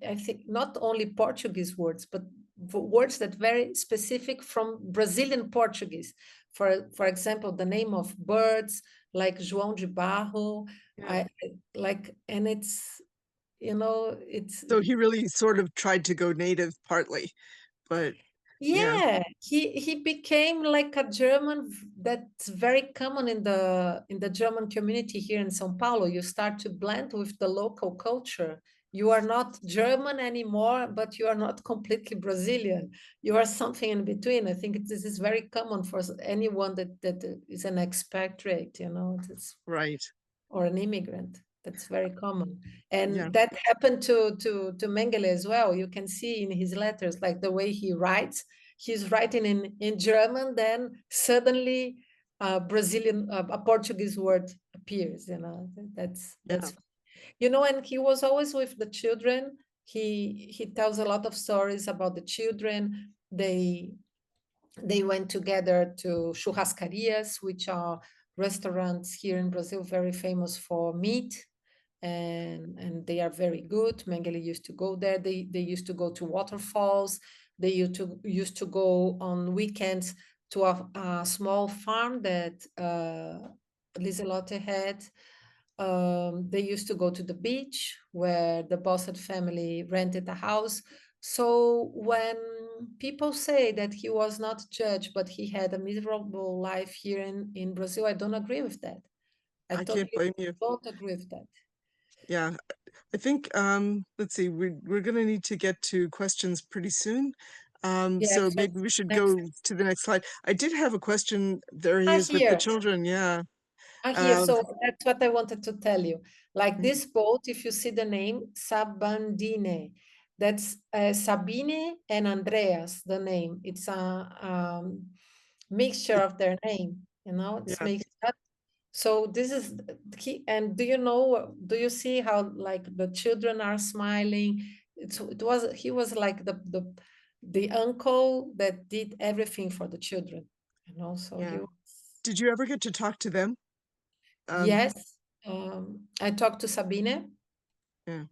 I think not only Portuguese words, but words that very specific from Brazilian Portuguese. For example, the name of birds like João de Barro. Yeah. Like, and it's So he really sort of tried to go native partly, but yeah, yeah, he became like a German that's very common in the German community here in São Paulo. You start to blend with the local culture. You are not German anymore, but you are not completely Brazilian. You are something in between. I think this is very common for anyone that is an expatriate, it's, right. or an immigrant. That's very common. Yeah. And that happened to Mengele as well. You can see in his letters, like the way he writes, he's writing in German, then suddenly a Portuguese word appears, Yeah. and he was always with the children. He tells a lot of stories about the children. They went together to churrascarias, which are restaurants here in Brazil very famous for meat, and they are very good. Mengele used to go there. They used to go to waterfalls. They used to go on weekends to a small farm that Liselotte had. They used to go to the beach where the Bossett family rented a house. So when people say that he was not judged, but he had a miserable life here in Brazil, I don't agree with that. I I can't totally blame you. don't agree with that. Yeah. I think let's see, we're gonna need to get to questions pretty soon. Yeah, So so maybe we should next. go to the next slide. I did have a question. There he is with the Here. children. Yeah. Here. Um, So that's what I wanted to tell you. Like yeah. this boat, if you see the name Sabandine, that's Sabine and Andreas, the name. It's a mixture of their name, it's Yeah. mixed up. So this is the key. And do you see how like the children are smiling? He was like the uncle that did everything for the children, so he Yeah. was. Did you ever get to talk to them? Um, Yes, I talked to Sabine. yeah,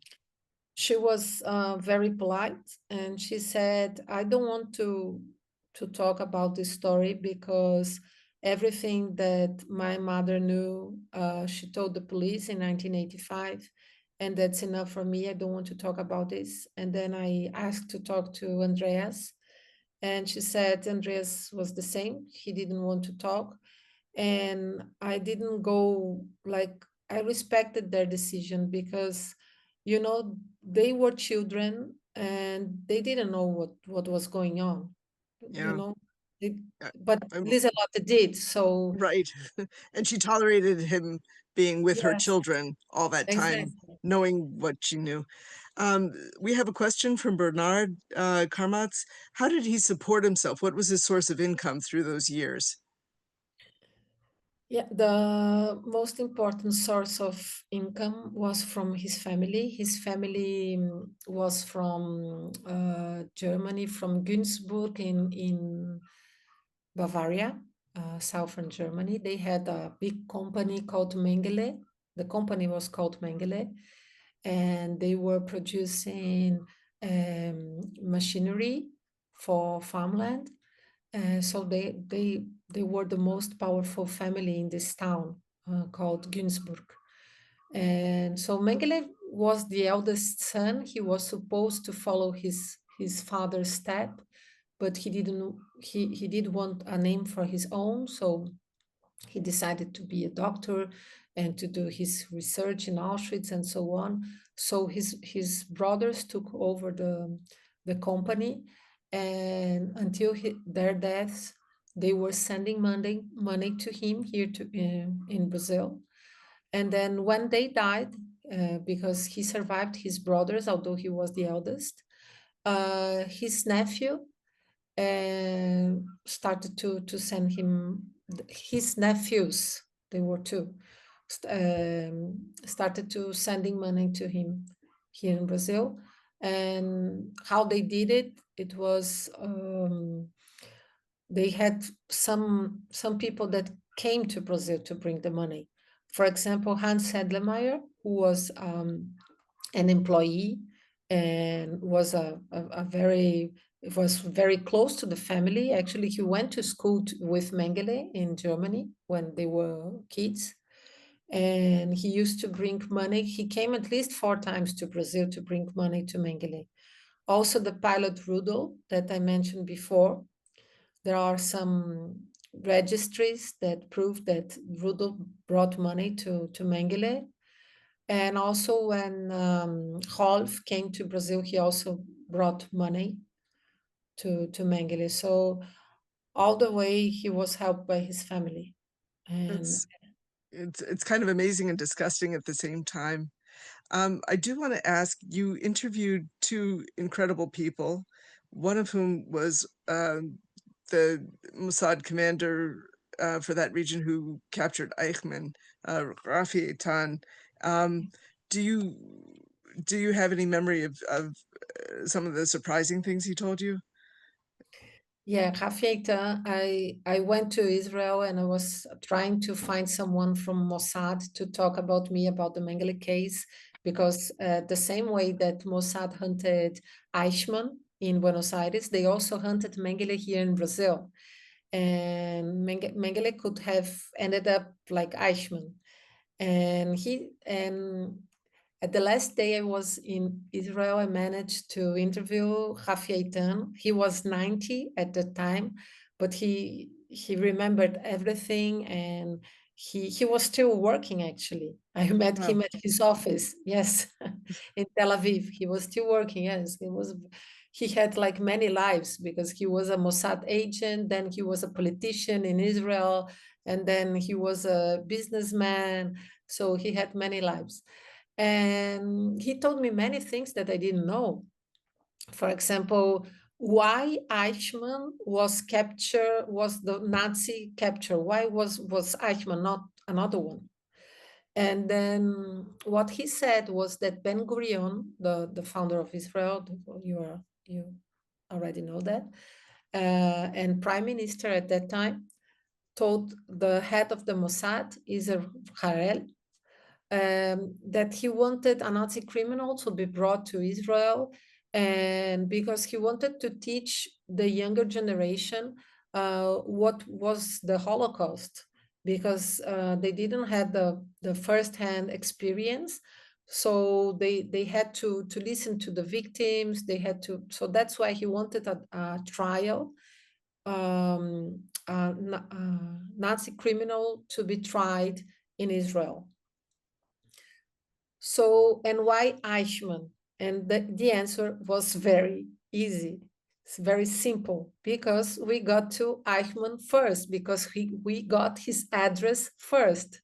She was very polite, and she said, I don't want to talk about this story because everything that my mother knew, she told the police in 1985, and that's enough for me. I don't want to talk about this. And then I asked to talk to Andreas, and she said Andreas was the same. He didn't want to talk, and I didn't go, like, I respected their decision because, they were children and they didn't know what was going on, you yeah. know they, uh, but I'm Liselotte did. So right. And she tolerated him being with her yes, children all that time, exactly. knowing what she knew. We have a question from Bernard Karmatz. How did he support himself? What was his source of income through those years? Yeah, the most important source of income was from his family. His family was from Germany, from Günzburg in Bavaria, southern Germany. They had a big company called Mengele. The company was called Mengele, and they were producing machinery for farmland. So they were the most powerful family in this town called Günzburg. And so Mengele was the eldest son. He was supposed to follow his father's step, but he didn't. He did want a name for his own, so he decided to be a doctor and to do his research in Auschwitz and so on. So his brothers took over the company, and until their deaths, they were sending money to him here in Brazil. And then when they died, because he survived his brothers, although he was the eldest, his nephew started to send him his nephews. They were two. Started to sending money to him here in Brazil. And how they did it, it was they had some people that came to Brazil to bring the money. For example, Hans Sedlemeyer, who was an employee and was a very, it was very close to the family. Actually, he went to school with Mengele in Germany when they were kids, and he used to bring money. He came at least 4 times to Brazil to bring money to Mengele. Also, the pilot Rudolf that I mentioned before, there are some registries that prove that Rudolf brought money to Mengele. And also when Rolf came to Brazil, he also brought money to Mengele. So all the way he was helped by his family. And It's it's kind of amazing and disgusting at the same time. I do want to ask, you interviewed two incredible people, one of whom was the Mossad commander for that region who captured Eichmann, Rafi Eitan. Um, do you have any memory of some of the surprising things he told you? yeah, Rafieta, I went to Israel and I was trying to find someone from Mossad to talk about me about the Mengele case, because the same way that Mossad hunted Eichmann in Buenos Aires, they also hunted Mengele here in Brazil. And Mengele could have ended up like Eichmann. And at the last day I was in Israel, I managed to interview Rafi Eitan. He was 90 at the time, but he remembered everything, and he was still working actually. I met Wow. him at his office, yes, in Tel Aviv. He was still working, yes. He had like many lives because he was a Mossad agent, then he was a politician in Israel, and then he was a businessman. So he had many lives. And he told me many things that I didn't know. For example, why Eichmann was captured, was the Nazi capture? Why was Eichmann not another one? And then what he said was that Ben Gurion, the founder of Israel, you already know that. And prime minister at that time told the head of the Mossad, Israel Harel, that he wanted a Nazi criminal to be brought to Israel, and because he wanted to teach the younger generation what was the Holocaust, because they didn't have the first-hand experience. So they had to listen to the victims. They had to. So that's why he wanted a trial, a Nazi criminal to be tried in Israel. So, and why Eichmann? And the answer was very easy. It's very simple, because we got to Eichmann first, because we got his address first.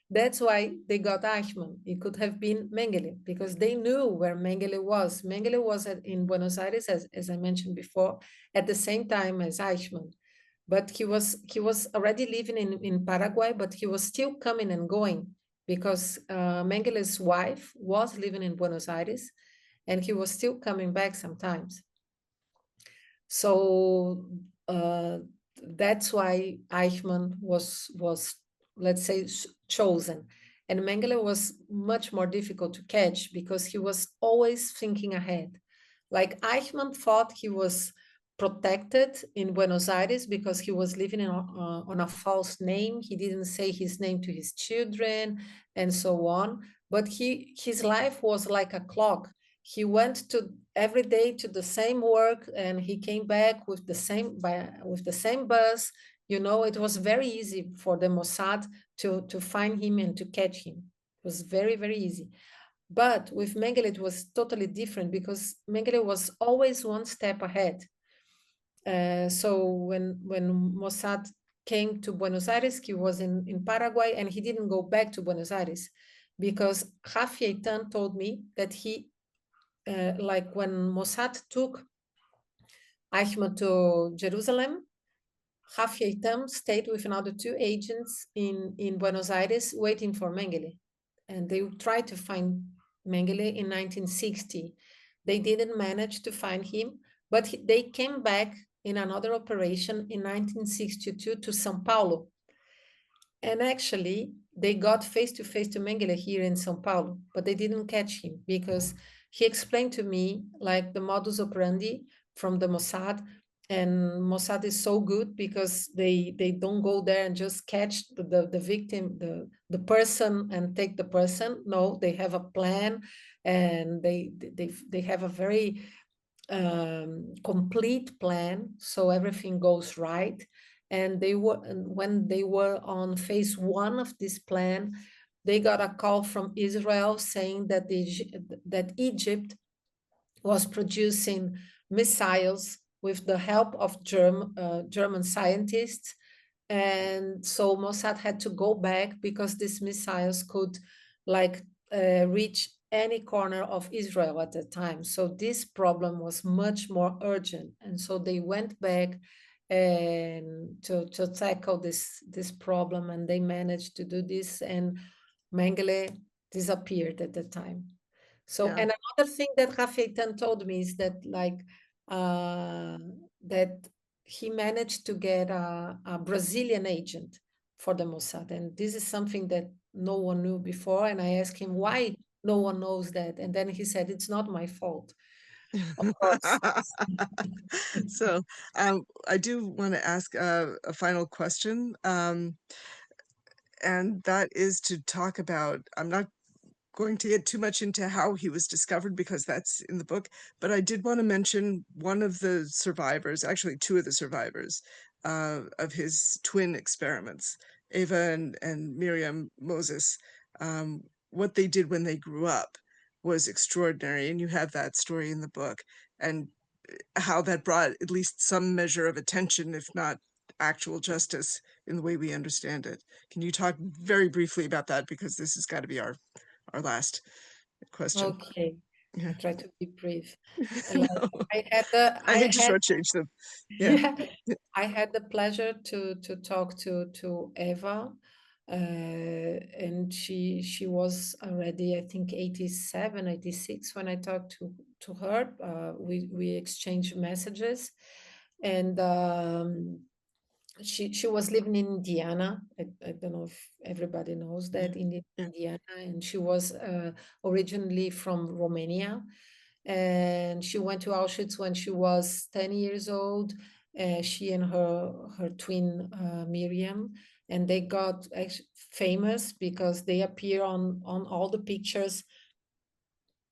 That's why they got Eichmann. It could have been Mengele, because they knew where Mengele was. Mengele was in Buenos Aires, as I mentioned before, at the same time as Eichmann. But he was already living in Paraguay, but he was still coming and going, because Mengele's wife was living in Buenos Aires, and he was still coming back sometimes. So that's why Eichmann was let's say chosen, and Mengele was much more difficult to catch, because he was always thinking ahead. Like Eichmann thought he was protected in Buenos Aires because he was living on a false name. He didn't say his name to his children and so on. But his life was like a clock. He went to every day to the same work, and he came back with the same bus. You know, it was very easy for the Mossad to find him and to catch him. It was very, very easy. But with Mengele, it was totally different, because Mengele was always one step ahead. So when Mossad came to Buenos Aires, he was in Paraguay, and he didn't go back to Buenos Aires, because Rafi Eitan told me that like when Mossad took Eichmann to Jerusalem, Rafi Eitan stayed with another two agents in Buenos Aires waiting for Mengele. And they tried to find Mengele in 1960. They didn't manage to find him, but they came back in another operation in 1962 to São Paulo. And actually, they got face to face to Mengele here in São Paulo, but they didn't catch him, because he explained to me like the modus operandi from the Mossad. And Mossad is so good, because they don't go there and just catch the victim, the person, and take the person. No, they have a plan, and they have a very complete plan, so everything goes right. And when they were on phase one of this plan, they got a call from Israel saying that that Egypt was producing missiles with the help of German scientists. And so Mossad had to go back, because these missiles could like reach any corner of Israel at the time. So this problem was much more urgent. And so they went back and to tackle this problem, and they managed to do this, and Mengele disappeared at the time. So, Yeah. and another thing that Rafi Eitan told me is that that he managed to get a Brazilian agent for the Mossad. And this is something that no one knew before. And I asked him why no one knows that. And then he said, it's not my fault. Of course. So I do want to ask a final question, and that is to talk about, I'm not going to get too much into how he was discovered, because that's in the book, but I did want to mention one of the survivors, actually two of the survivors of his twin experiments, Ava and Miriam Moses. What they did when they grew up was extraordinary, and you have that story in the book, and how that brought at least some measure of attention, if not actual justice, in the way we understand it. Can you talk very briefly about that, because this has got to be our last question. Okay. Yeah. I try to be brief. Like No, I had I hate to shortchange them. Yeah. yeah, I had the pleasure to talk to Eva. And she was already, I think, 87, 86 when I talked to her. We exchanged messages, and she was living in Indiana. I don't know if everybody knows Yeah. that, in Yeah. Indiana, and she was originally from Romania, and she went to Auschwitz when she was 10 years old. She and her twin Miriam, and they got famous because they appear on all the pictures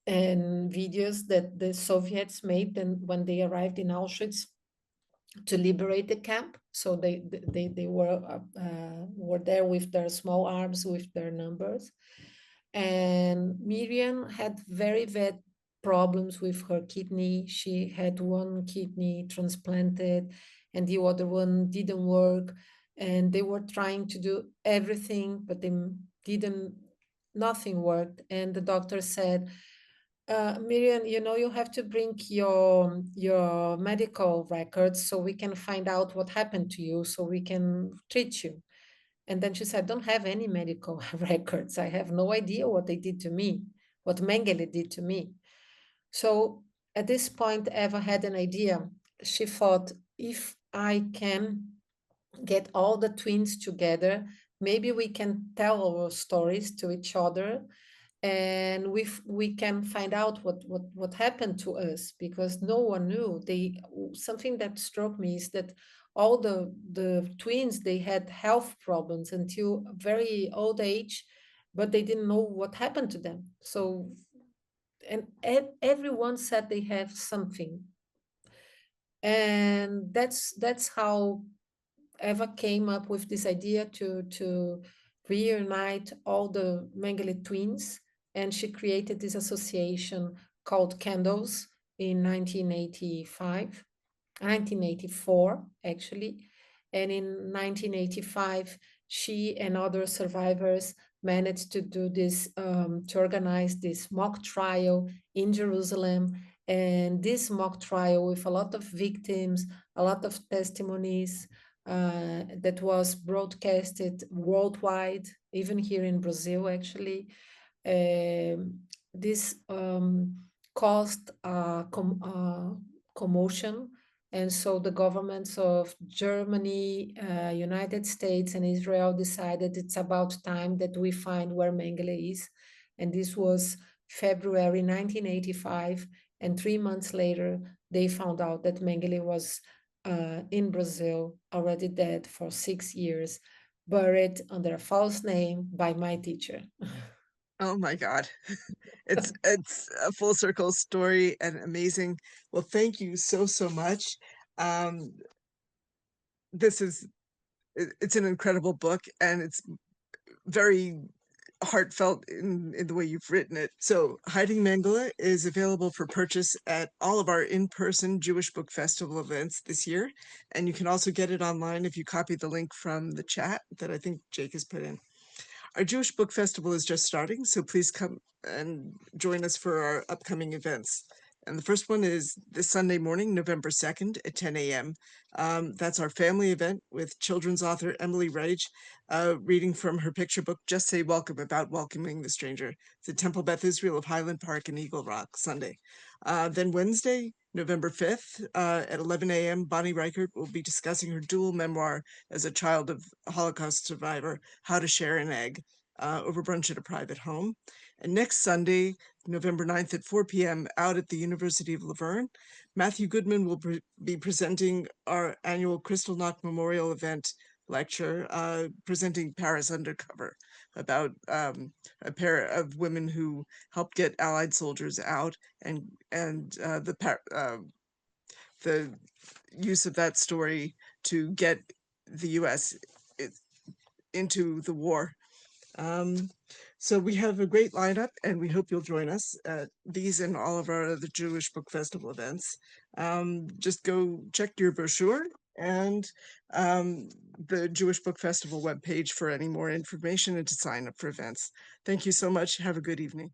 and videos that the Soviets made when they arrived in Auschwitz to liberate the camp. So they were there with their small arms, with their numbers. And Miriam had very bad problems with her kidney. She had one kidney transplanted, and the other one didn't work. And they were trying to do everything, but they didn't. Nothing worked. And the doctor said, Miriam, you have to bring your medical records so we can find out what happened to you, so we can treat you. And then she said, don't have any medical records. I have no idea what they did to me, what Mengele did to me. So at this point, Eva had an idea. She thought, if I can get all the twins together, maybe we can tell our stories to each other, and we can find out what happened to us, because no one knew. Something that struck me is that all the twins, they had health problems until a very old age, but they didn't know what happened to them. So, and everyone said they have something, and that's how Eva came up with this idea to reunite all the Mengele twins, and she created this association called Candles in 1985, 1984 actually. And in 1985, she and other survivors managed to do this, to organize this mock trial in Jerusalem. And this mock trial, with a lot of victims, a lot of testimonies, that was broadcasted worldwide, even here in Brazil, actually. This caused commotion. And so the governments of Germany, United States, and Israel decided it's about time that we find where Mengele is. And this was February 1985. And 3 months later, they found out that Mengele was in Brazil, already dead for 6 years, buried under a false name by my teacher. Oh my God. It's a full circle story and amazing. Well, thank you so much. Um, this is it's an incredible book, and it's very heartfelt in the way you've written it. So Hiding Mengele is available for purchase at all of our in-person Jewish Book Festival events this year. And you can also get it online if you copy the link from the chat that I think Jake has put in. Our Jewish Book Festival is just starting, so please come and join us for our upcoming events. And the first one is this Sunday morning, November 2nd at 10 a.m. That's our family event with children's author Emily Reich, reading from her picture book, Just Say Welcome, about welcoming the stranger. It's at Temple Beth Israel of Highland Park in Eagle Rock, Sunday. Then Wednesday, November 5th at 11 a.m., Bonnie Reichert will be discussing her dual memoir as a child of a Holocaust survivor, How to Share an Egg, over brunch at a private home. And next Sunday, November 9th at 4 p.m., out at the University of Laverne, Matthew Goodman will be presenting our annual Kristallnacht Memorial event lecture, presenting Paris Undercover, about a pair of women who helped get Allied soldiers out, and the use of that story to get the U.S. into the war. So we have a great lineup, and we hope you'll join us at these and all of our other Jewish Book Festival events. Just go check your brochure and the Jewish Book Festival webpage for any more information and to sign up for events. Thank you so much. Have a good evening.